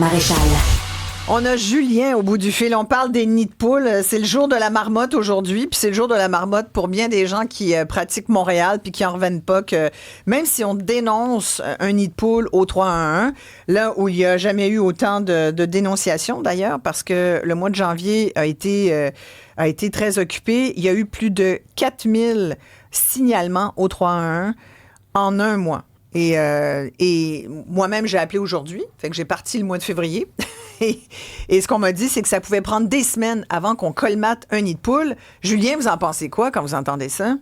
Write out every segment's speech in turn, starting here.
Maréchal. On a Julien au bout du fil. On parle des nids de poules. C'est le jour de la marmotte aujourd'hui, puis c'est le jour de la marmotte pour bien des gens qui pratiquent Montréal puis qui en reviennent pas que même si on dénonce un nid de poule au 311, là où il n'y a jamais eu autant de dénonciations d'ailleurs, parce que le mois de janvier a été très occupé. Il y a eu plus de 4000 signalements au 311 en un mois. Et moi-même, j'ai appelé aujourd'hui, fait que j'ai parti le mois de février. Et ce qu'on m'a dit, c'est que ça pouvait prendre des semaines avant qu'on colmate un nid de poule. Julien, vous en pensez quoi quand vous entendez ça?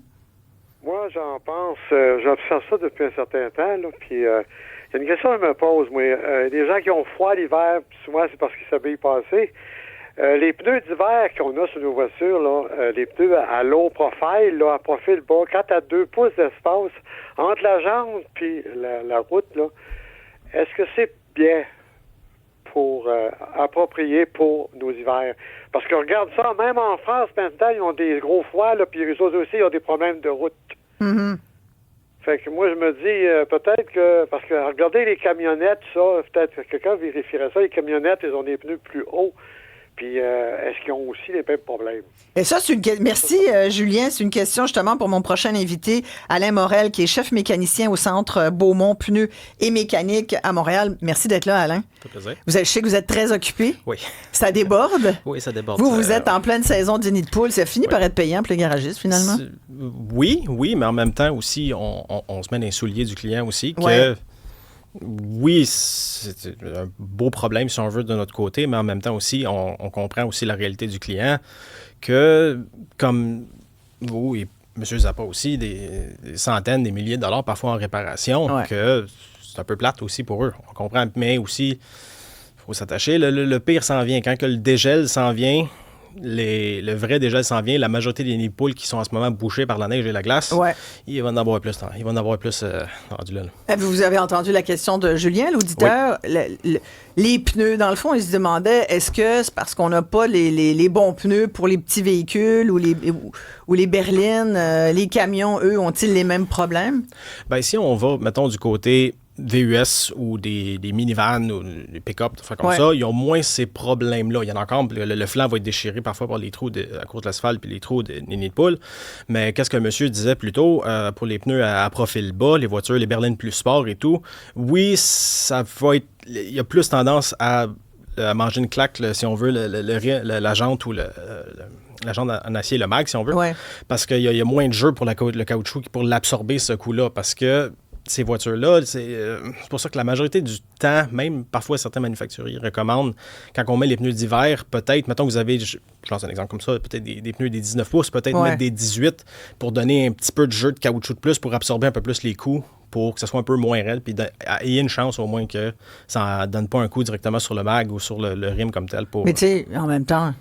Moi, j'en pense, j'observe ça depuis un certain temps, là, puis il y a une question que je me pose, moi. Les gens qui ont froid l'hiver, souvent c'est parce qu'ils s'habillent pas assez. Les pneus d'hiver qu'on a sur nos voitures, là, les pneus à low profile, là, à profil bas, 4 à 2 pouces d'espace entre la jambe puis la route, là, est-ce que c'est bien pour approprié pour nos hivers? Parce que regarde ça, même en France, maintenant, ils ont des gros froids, là, puis eux autres aussi, ils ont des problèmes de route. Mm-hmm. Fait que moi, je me dis, peut-être que, parce que regardez les camionnettes, ça, peut-être que quelqu'un vérifierait ça, les camionnettes, ils ont des pneus plus hauts. Puis, est-ce qu'ils ont aussi les mêmes problèmes? Et ça, merci, Julien. C'est une question justement pour mon prochain invité, Alain Morel, qui est chef mécanicien au Centre Beaumont Pneus et Mécanique à Montréal. Merci d'être là, Alain. Ça fait plaisir. Je sais que vous êtes très occupé. Oui. Ça déborde? Oui, ça déborde. Vous êtes en pleine saison du nid de poule. Ça finit par être payant pour les garagistes, finalement? Oui, mais en même temps aussi, on se met dans les souliers du client aussi, que... Ouais. Oui, c'est un beau problème si on veut de notre côté, mais en même temps aussi, on comprend aussi la réalité du client que, comme vous et M. Zappa aussi, des centaines, des milliers de dollars parfois en réparation, Ouais. que c'est un peu plate aussi pour eux. On comprend, mais aussi, il faut s'attacher. Le pire s'en vient. Quand que le dégel s'en vient, le vrai dégel s'en vient, la majorité des nids de poules qui sont en ce moment bouchés par la neige et la glace, Ouais. il va en avoir plus. Il va en avoir plus rendu là. Vous avez entendu la question de Julien, l'auditeur. Oui. Les pneus, dans le fond, il se demandait, est-ce que c'est parce qu'on n'a pas les bons pneus pour les petits véhicules ou les berlines, les camions, eux, ont-ils les mêmes problèmes? Bien, si on va, mettons, du côté VUS ou des minivans ou des pick-up, des trucs comme ça, ils ont moins ces problèmes-là. Il y en a encore, le flanc va être déchiré parfois par les trous à cause de l'asphalte puis les trous des nids de poule. Mais qu'est-ce que monsieur disait plus tôt, pour les pneus à profil bas, les voitures, les berlines plus sport et tout, oui, ça va être... Il y a plus tendance à manger une claque, si on veut, la jante ou la jante en acier, le mag, si on veut. Ouais. Parce qu'il y a moins de jeu pour le caoutchouc pour l'absorber, ce coup-là. Parce que ces voitures-là, c'est pour ça que la majorité du temps, même parfois certains manufacturiers recommandent, quand on met les pneus d'hiver, peut-être, mettons que vous avez, je lance un exemple comme ça, peut-être des pneus des 19 pouces, peut-être mettre des 18 pour donner un petit peu de jeu de caoutchouc de plus, pour absorber un peu plus les coups, pour que ça soit un peu moins raide, puis il y ait une chance au moins que ça ne donne pas un coup directement sur le mag ou sur le rim comme tel. Mais tu sais, en même temps...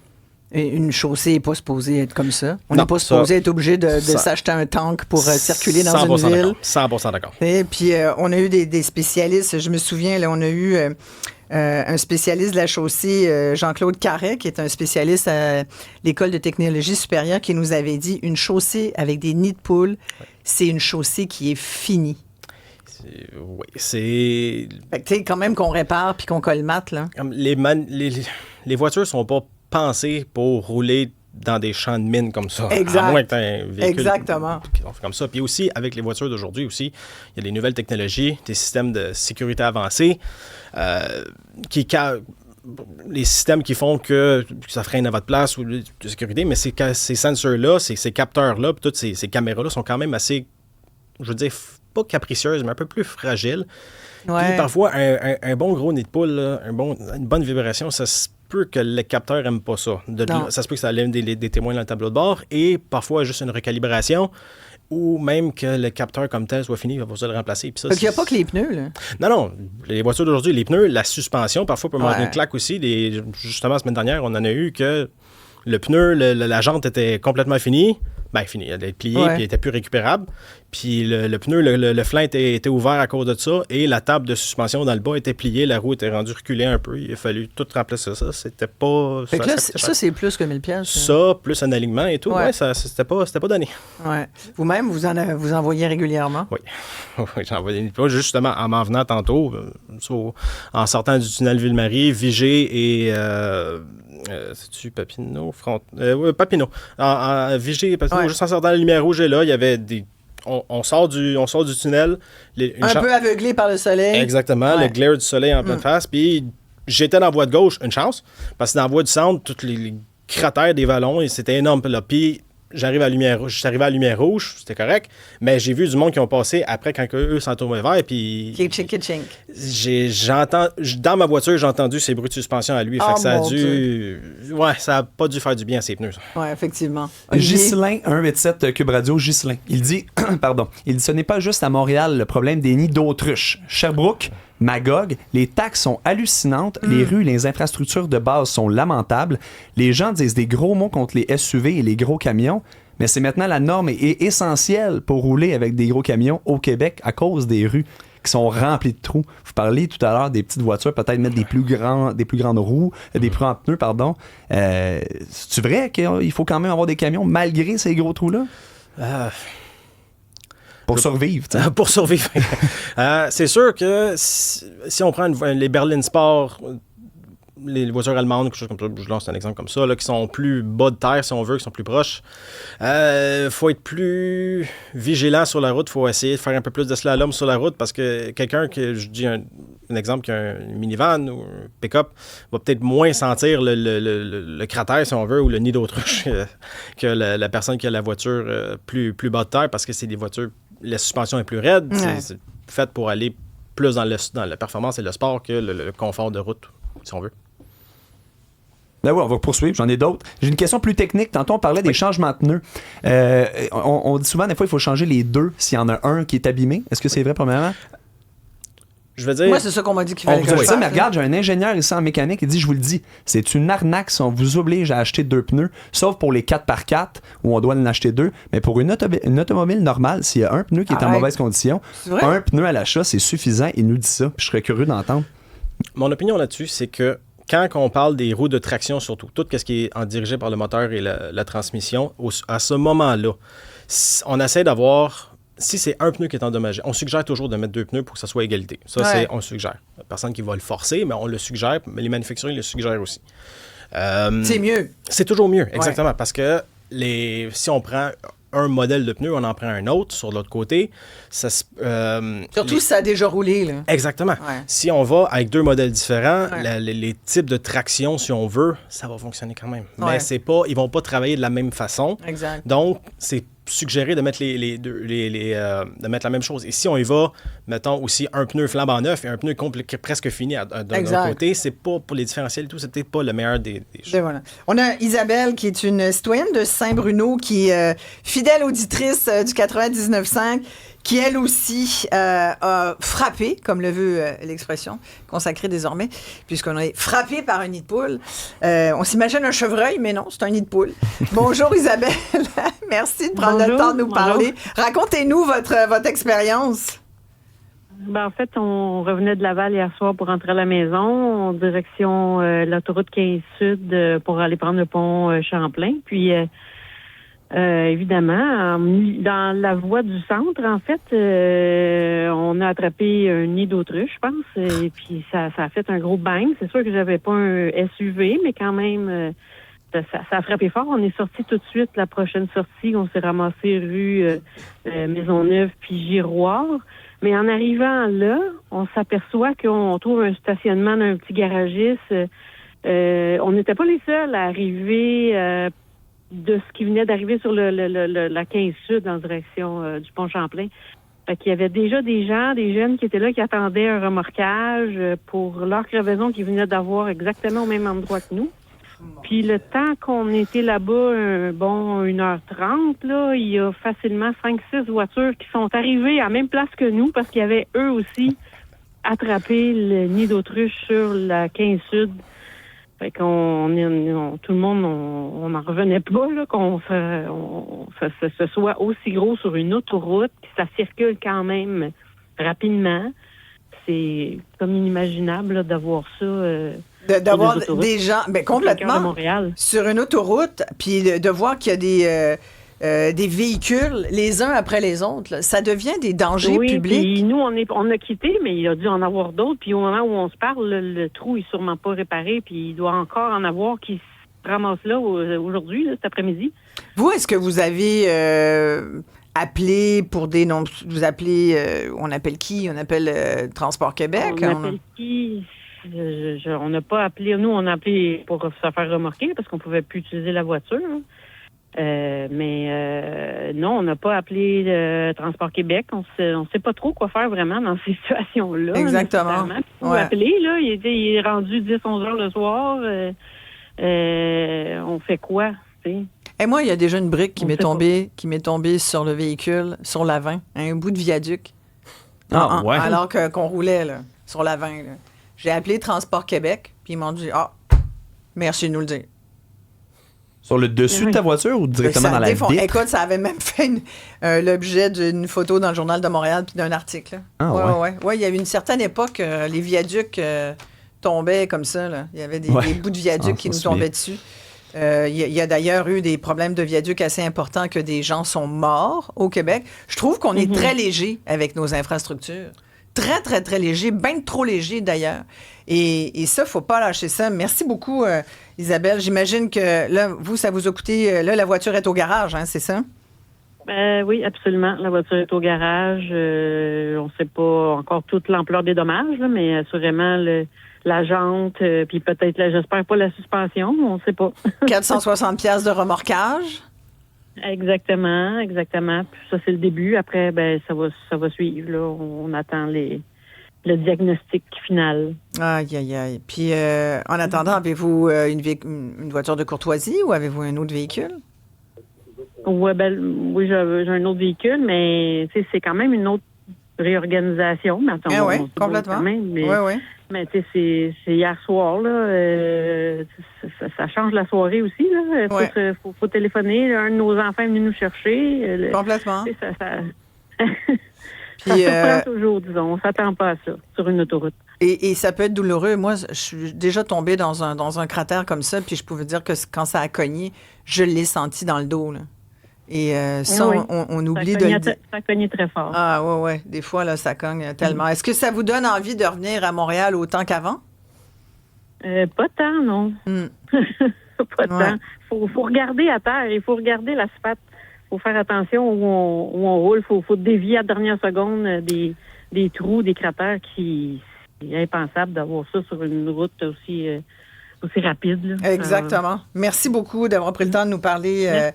Une chaussée n'est pas supposée être comme ça. On n'est pas supposé être obligé de s'acheter un tank pour circuler dans une ville. 100% d'accord. Et puis, on a eu des spécialistes. Je me souviens, là, on a eu un spécialiste de la chaussée, Jean-Claude Carret, qui est un spécialiste à l'École de technologie supérieure, qui nous avait dit une chaussée avec des nids de poules, c'est une chaussée qui est finie. Oui, c'est... Fait que, tu sais, quand même qu'on répare puis qu'on colmate, là. Les voitures sont pas pensé pour rouler dans des champs de mines comme ça. Exact. À moins que tu aies un véhicule Exactement. comme ça. Puis aussi, avec les voitures d'aujourd'hui aussi, il y a des nouvelles technologies, des systèmes de sécurité avancés, les systèmes qui font que ça freine à votre place ou de sécurité, mais ces sensors-là, ces capteurs-là, puis toutes ces caméras-là sont quand même assez, je veux dire, pas capricieuses, mais un peu plus fragiles. Ouais. Puis parfois, un bon gros nid de poule, là, une bonne vibration, ça se peut que le capteur n'aime pas ça. Ça se peut que ça lève des témoins dans le tableau de bord et parfois juste une recalibration ou même que le capteur comme tel soit fini, il va falloir le remplacer. Puis ça, donc, il n'y a pas que les pneus, là. Non. Les voitures d'aujourd'hui, les pneus, la suspension, parfois peut manger une claque aussi. Justement, la semaine dernière, on en a eu que le pneu, la jante était complètement finie. fini. Elle était pliée, puis elle était plus récupérable. Puis le pneu, le flanc était ouvert à cause de ça, et la table de suspension dans le bas était pliée, la roue était rendue reculée un peu. Il a fallu tout remplacer ça. C'était pas... Fait que là, ça, c'est plus que 1000 pièces. Ça, plus un alignement et tout, c'était pas donné. Ouais. Vous-même, vous en voyez régulièrement? Oui. Oui, j'en voyais une fois, justement, en m'en venant tantôt, en sortant du tunnel Ville-Marie, Vigée et... c'est-tu Papineau? Papineau. Vigée et Papineau, juste en sortant de la lumière rouge, et là, il y avait des... On sort du tunnel. Peu aveuglé par le soleil. Exactement, le glare du soleil en pleine face. Puis j'étais dans la voie de gauche, une chance, parce que dans la voie du centre, tous les cratères des vallons, et c'était énorme. Là. Puis j'arrive à la lumière rouge, c'était correct, mais j'ai vu du monde qui ont passé après quand eux s'en tournaient vers, puis... Kitchink. Dans ma voiture, j'ai entendu ces bruits de suspension à lui, fait que ça a dû... Ouais, ça a pas dû faire du bien à ses pneus, ça. Ouais, effectivement. Ghislain, 187 Cube Radio, Ghislain, il dit, ce n'est pas juste à Montréal le problème des nids d'autruche. Sherbrooke, Magog, les taxes sont hallucinantes, les rues et les infrastructures de base sont lamentables, les gens disent des gros mots contre les SUV et les gros camions, mais c'est maintenant la norme et essentielle pour rouler avec des gros camions au Québec à cause des rues qui sont remplies de trous. Vous parliez tout à l'heure des petites voitures, peut-être mettre des plus grandes roues, des plus grands pneus, pardon. C'est vrai qu'il faut quand même avoir des camions malgré ces gros trous-là? Pour survivre. Pour survivre. C'est sûr que si on prend les berlines sport, les voitures allemandes, quelque chose comme ça, je lance un exemple comme ça, là, qui sont plus bas de terre, si on veut, qui sont plus proches, faut être plus vigilant sur la route. Faut essayer de faire un peu plus de slalom sur la route, parce que quelqu'un je dis un exemple qui a un minivan ou un pick-up va peut-être moins sentir le cratère, si on veut, ou le nid d'autruche que la personne qui a la voiture plus bas de terre, parce que c'est des voitures, la suspension est plus raide, c'est fait pour aller plus dans la performance et le sport que le confort de route, si on veut. Ben oui, on va poursuivre, j'en ai d'autres. J'ai une question plus technique. Tantôt, on parlait des changements de pneus. On dit souvent, des fois, il faut changer les deux s'il y en a un qui est abîmé. Est-ce que c'est vrai, premièrement? Je veux dire... Moi, c'est ça qu'on m'a dit qu'il fallait que je fasse. Mais regarde, j'ai un ingénieur ici en mécanique, il dit, je vous le dis, c'est une arnaque si on vous oblige à acheter 2 pneus, sauf pour les 4x4, où on doit en acheter 2. Mais pour une automobile normale, s'il y a un pneu qui est en mauvaise condition, un pneu à l'achat, c'est suffisant. Il nous dit ça. Je serais curieux d'entendre. Mon opinion là-dessus, c'est que quand on parle des roues de traction, surtout, tout ce qui est dirigé par le moteur et la transmission, à ce moment-là, on essaie d'avoir... Si c'est un pneu qui est endommagé, on suggère toujours de mettre 2 pneus pour que ça soit égalité. Ça, on suggère. Il n'y a personne qui va le forcer, mais on le suggère, mais les manufacturiers le suggèrent aussi. C'est mieux. C'est toujours mieux, exactement, parce que si on prend un modèle de pneu, on en prend un autre sur l'autre côté. Surtout si ça a déjà roulé. Là. Exactement. Ouais. Si on va avec 2 modèles différents, les types de traction, si on veut, ça va fonctionner quand même. Mais ils vont pas travailler de la même façon. Exact. Donc, c'est suggéré de mettre de mettre la même chose. Et si on y va, mettons aussi un pneu flambant neuf et un pneu presque fini d'un côté, c'est pas pour les différentiels et tout, c'est peut-être pas le meilleur des choses. Voilà. On a Isabelle qui est une citoyenne de Saint-Bruno, qui est fidèle auditrice du 99.5, qui elle aussi a frappé, comme le veut l'expression consacrée désormais, puisqu'on est frappé par un nid de poule. On s'imagine un chevreuil, mais non, c'est un nid de poule. Bonjour Isabelle, merci de prendre le temps de nous parler. Racontez-nous votre expérience. En fait, on revenait de Laval hier soir pour rentrer à la maison, en direction l'autoroute 15 Sud pour aller prendre le pont Champlain. Puis, évidemment, dans la voie du centre, en fait, on a attrapé un nid d'autruche, je pense, et puis ça a fait un gros bang. C'est sûr que j'avais pas un SUV, mais quand même, ça a frappé fort. On est sorti tout de suite, la prochaine sortie, on s'est ramassé rue Maisonneuve puis Giroir. Mais en arrivant là, on s'aperçoit qu'on trouve un stationnement d'un petit garagiste. On n'était pas les seuls à arriver de ce qui venait d'arriver sur la 15 Sud en direction du pont Champlain. Fait qu'il y avait déjà des jeunes qui étaient là, qui attendaient un remorquage pour leur crevaison qu'ils venaient d'avoir exactement au même endroit que nous. Puis le temps qu'on était là-bas, 1h30, là, il y a facilement 5-6 voitures qui sont arrivées à la même place que nous parce qu'ils avaient eux aussi attrapé le nid d'autruche sur la 15 Sud. Fait qu'on tout le monde, on n'en revenait pas, là, ce soit aussi gros sur une autoroute, puis ça circule quand même rapidement. C'est comme inimaginable là, d'avoir ça. D'avoir des gens, complètement, de Montréal. Sur une autoroute, puis de voir qu'il y a des véhicules les uns après les autres. Là. Ça devient des dangers publics. Puis nous, on a quitté, mais il a dû en avoir d'autres. Puis au moment où on se parle, le trou est sûrement pas réparé, puis il doit encore en avoir qui se ramassent là aujourd'hui, là, cet après-midi. Vous, est-ce que vous avez appelé pour des noms? Vous appelez, on appelle qui? On appelle Transport Québec? On appelle qui? On n'a pas appelé. Nous, on a appelé pour se faire remorquer parce qu'on pouvait plus utiliser la voiture. Mais non, on n'a pas appelé Transport Québec. On sait pas trop quoi faire vraiment dans ces situations-là. Exactement. On a appelé, là. Il est rendu 10-11 heures le soir. On fait quoi, tu sais? Et moi, il y a déjà une brique qui m'est tombée sur le véhicule, sur l'A20, un bout de viaduc. Ouais. Alors qu'on roulait là, sur l'A20. Là. J'ai appelé Transport Québec, puis ils m'ont dit merci de nous le dire. Sur le dessus de ta voiture ou directement dans la vitre? Écoute, ça avait même fait l'objet d'une photo dans le Journal de Montréal puis d'un article. Ouais, il y avait une certaine époque, les viaducs tombaient comme ça. Là. Il y avait des bouts de viaducs qui nous tombaient dessus. Il y a d'ailleurs eu des problèmes de viaducs assez importants que des gens sont morts au Québec. Je trouve qu'on est très léger avec nos infrastructures. Très, très, très léger, bien trop léger d'ailleurs. Et ça, il ne faut pas lâcher ça. Merci beaucoup, Isabelle. J'imagine que là, vous, ça vous a coûté... Là, la voiture est au garage, hein, c'est ça? Oui, absolument. La voiture est au garage. On ne sait pas encore toute l'ampleur des dommages, là, mais assurément, la jante, puis peut-être, j'espère pas la suspension, on ne sait pas. 460 $ de remorquage? Exactement. Puis ça, c'est le début. Après, ça va suivre. Là. On attend le diagnostic final. Aïe. Puis, en attendant, avez-vous une voiture de courtoisie ou avez-vous un autre véhicule? Oui, j'ai un autre véhicule, mais c'est quand même une autre réorganisation. Mais attends, complètement. Mais tu sais, c'est hier soir, là. Ça change la soirée aussi, là. Faut téléphoner. Un de nos enfants est venu nous chercher. Complètement. Puis, ça surprend toujours, disons. On s'attend pas à ça sur une autoroute. Et ça peut être douloureux. Moi, je suis déjà tombée dans un cratère comme ça, puis je pouvais dire que quand ça a cogné, je l'ai senti dans le dos, là. Et ça, on oublie de le dire. Ça cogne très fort. Ouais. Des fois, là, ça cogne tellement. Est-ce que ça vous donne envie de revenir à Montréal autant qu'avant? Pas tant, non. Pas tant. Faut regarder à terre. Il faut regarder l'asphalte. Il faut faire attention où on roule. Il faut dévier à la dernière seconde des trous, des cratères qui... C'est impensable d'avoir ça sur une route aussi rapide. Là. Exactement. Merci beaucoup d'avoir pris le temps de nous parler.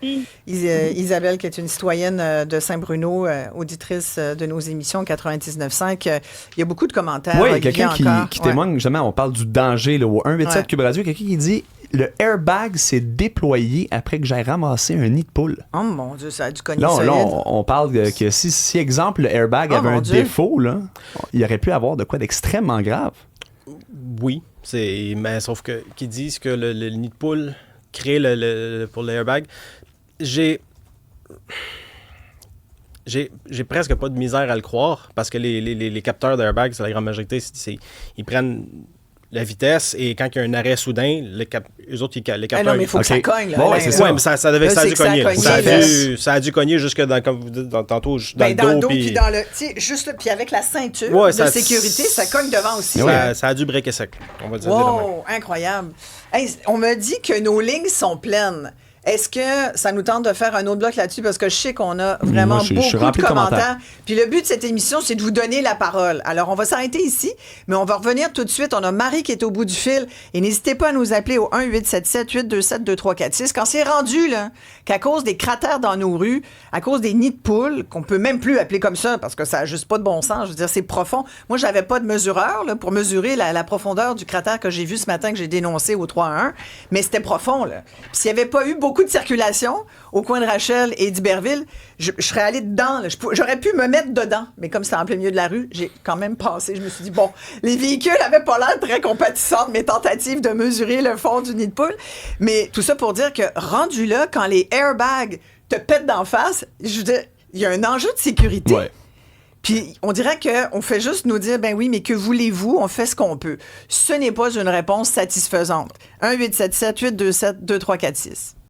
Isabelle, qui est une citoyenne de Saint-Bruno, auditrice de nos émissions 99.5. Il y a beaucoup de commentaires. Oui, quelqu'un qui témoigne, justement, on parle du danger là, au 187 Cube Radio. Quelqu'un qui dit « Le airbag s'est déployé après que j'aie ramassé un nid de poule. » Oh mon Dieu, ça a dû cogner là, solide. On parle que si exemple, le airbag avait un défaut, là, il aurait pu avoir de quoi d'extrêmement grave. Oui, mais sauf que qu'ils disent que le nid de poule crée pour l'airbag. J'ai presque pas de misère à le croire parce que les capteurs d'airbag, c'est la grande majorité, ils prennent la vitesse et quand il y a un arrêt soudain, eux autres, les capteurs... non, mais il faut que ça cogne. Là, c'est ça. Oui, mais ça a dû cogner. Ça a dû cogner jusque dans, comme vous dites tantôt, dans le dos. Puis dans le... Juste puis avec la ceinture de sécurité, ça cogne devant aussi. Ça a dû breaker sec, on va dire. Wow, incroyable. Hey, on me dit que nos lignes sont pleines. Est-ce que ça nous tente de faire un autre bloc là-dessus? Parce que je sais qu'on a vraiment beaucoup de commentaires. Puis le but de cette émission, c'est de vous donner la parole. Alors, on va s'arrêter ici, mais on va revenir tout de suite. On a Marie qui est au bout du fil. Et n'hésitez pas à nous appeler au 1-877-827-2346. Quand c'est rendu, là, qu'à cause des cratères dans nos rues, à cause des nids de poules, qu'on peut même plus appeler comme ça, parce que ça n'a juste pas de bon sens. Je veux dire, c'est profond. Moi, j'avais pas de mesureur là, pour mesurer la profondeur du cratère que j'ai vu ce matin, que j'ai dénoncé au 3-1. Mais c'était profond, là. Puis s'il n'y avait pas eu beaucoup beaucoup de circulation au coin de Rachel et d'Iberville, je serais allée dedans. Là. J'aurais pu me mettre dedans, mais comme c'était en plein milieu de la rue, j'ai quand même passé. Je me suis dit, bon, les véhicules avaient pas l'air très compatissants de mes tentatives de mesurer le fond du nid de poule. Mais tout ça pour dire que rendu là, quand les airbags te pètent d'en face, je veux dire, il y a un enjeu de sécurité. Ouais. Puis on dirait qu'on fait juste nous dire, ben oui, mais que voulez-vous? On fait ce qu'on peut. Ce n'est pas une réponse satisfaisante. 1-877-827-2346.